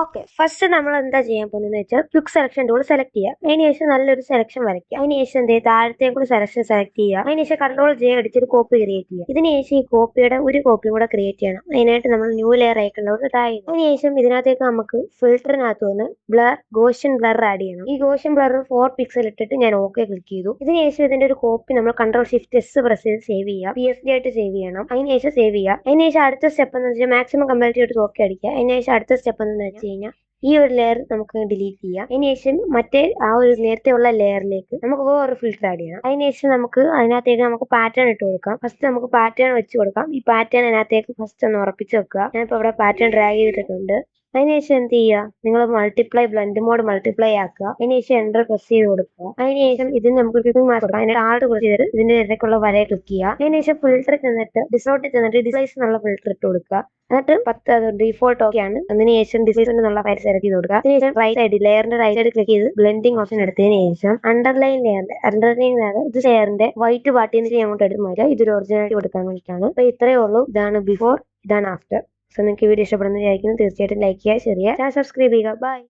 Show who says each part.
Speaker 1: Okay, first നമ്മൾ എന്താ ചെയ്യാൻ പോകുന്നതെന്ന് വെച്ചാൽ ക്വിക്ക് സെലക്ഷൻ ടൂൾ സെലക്ട് ചെയ്യുക. അതിനുശേഷം നല്ലൊരു സെലക്ഷൻ വരയ്ക്കുക. അതിനുശേഷം എന്ത് താഴത്തെ കൂടി സെലക്ഷൻ സെലക്ട് ചെയ്യുക. അതിനുശേഷം Ctrl+J അടിച്ചൊരു കോപ്പി ക്രിയേറ്റ് ചെയ്യുക. ഇതിനുശേഷം ഈ കോപ്പിയുടെ ഒരു കോപ്പിയും കൂടെ ക്രിയേറ്റ് ചെയ്യണം. അതിനായിട്ട് നമ്മൾ ന്യൂ ലെയർ ഐക്കണിലോട്ട് ടാഗ് ചെയ്യണം. അതിനുശേഷം ഇതിനകത്തേക്ക് നമുക്ക് ഫിൽറ്ററിനകത്ത് വന്ന് ഗോഷ്യൻ ബ്ലർ ആഡ് ചെയ്യണം. ഈ ഗോഷ്യൻ ബ്ലർ 4 പിക്സൽ ഇട്ടിട്ട് ഞാൻ ഓക്കെ ക്ലിക്ക് ചെയ്തു. ഇതിനുശേഷം ഇതിന്റെ ഒരു കോപ്പി നമ്മൾ Ctrl+Shift+S പ്രസ് ചെയ്ത് സേവ് ചെയ്യുക. PSD ആയിട്ട് സേവ് ചെയ്യണം. അതിനുശേഷം സേവ് ചെയ്യുക. അതിനുശേഷം അടുത്ത സ്റ്റെപ്പ് എന്ന് വെച്ചാൽ മാക്സിമം കമ്പാരിറ്റീവ് എടുത്ത് ഓക്കെ അടിക്കുക. അതിനുശേഷം അടുത്ത സ്റ്റെപ്പ് എന്ന് വെച്ച് കഴിഞ്ഞാൽ ഈ ഒരു ലെയർ നമുക്ക് ഡിലീറ്റ് ചെയ്യാം. അതിനുശേഷം മറ്റേ ആ ഒരു നേരത്തെ ഉള്ള ലെയറിലേക്ക് നമുക്ക് വേറൊരു ഫിൽറ്റർ ആഡ് ചെയ്യണം. അതിനുശേഷം അതിനകത്തേക്ക് നമുക്ക് പാറ്റേൺ ഇട്ട് കൊടുക്കാം. ഫസ്റ്റ് നമുക്ക് പാറ്റേൺ വെച്ച് കൊടുക്കാം. ഈ പാറ്റേൺ അതിനകത്തേക്ക് ഫസ്റ്റ് ഒന്ന് ഉറപ്പിച്ച് വെക്കുക. ഞാനിപ്പോൾ ഇവിടെ പാറ്റേൺ ഡ്രാഗ് ചെയ്തിട്ടുണ്ട്. അതിനുശേഷം എന്ത് ചെയ്യുക, നിങ്ങൾ ബ്ലെൻഡ് മോഡ് മൾട്ടിപ്ലൈ ആക്കുക. അതിനുശേഷം എൻ്റർ പ്രസ് ചെയ്ത് കൊടുക്കുക. അതിനുശേഷം ഇതിന് നമുക്ക് ക്ലിക്കിംഗ് മാർക്ക് കൊടുക്കാം. അതിന്റെ ആർട്ട് പ്രസ് ചെയ്തിട്ട് ഇതിന്റെ ഇടയ്ക്കുള്ള വരയെ ക്ലിക്ക് ചെയ്യുക. അതിനുശേഷം ഫിൽറ്റർ ചെന്നിട്ട് ഡിസോർട്ടിൽ ചെന്നിട്ട് ഡിസ്പ്ലേസ് എന്നുള്ള ഫിൽറ്റർ ഇട്ട് കൊടുക്കുക. എന്നിട്ട് 10 ഡീഫോൾട്ട് ഓക്കെയാണ്. അതിനുശേഷം ഡിസ്പ്ലേസ്മെന്റ് എന്നുള്ള ഫയൽ സെലക്ട് ചെയ്ത് കൊടുക്കുക. അതിനുശേഷം റൈറ്റ് സൈഡ് ലെയറിന്റെ റൈറ്റ് സൈഡ് ക്ലിക്ക് ചെയ്ത് ബ്ലെൻഡിങ് ഓപ്ഷൻ എടുത്തതിന് ശേഷം അണ്ടർലൈൻ ലെയർ ഇത് ലെയറിന്റെ വൈറ്റ് പാർട്ടിന്ന് അങ്ങോട്ട് എടുത്ത് മാറ്റുക. ഇതൊരു ഒറിജിനാലിറ്റി കൊടുക്കാൻ വേണ്ടിയിട്ടാണ്. അപ്പൊ ഇത്രയേ ഉള്ളൂ. ഇതാണ് ബിഫോർ, ഇതാണ് ആഫ്റ്റർ. സോ നിങ്ങൾക്ക് വീഡിയോ ഇഷ്ടപ്പെടുന്ന വിചാരിക്കുന്നു. തീർച്ചയായിട്ടും ലൈക്ക് ചെയ്യുക, ഷെയർ ചെയ്യുക, സബ്സ്ക്രൈബ് ചെയ്യുക. ബൈ.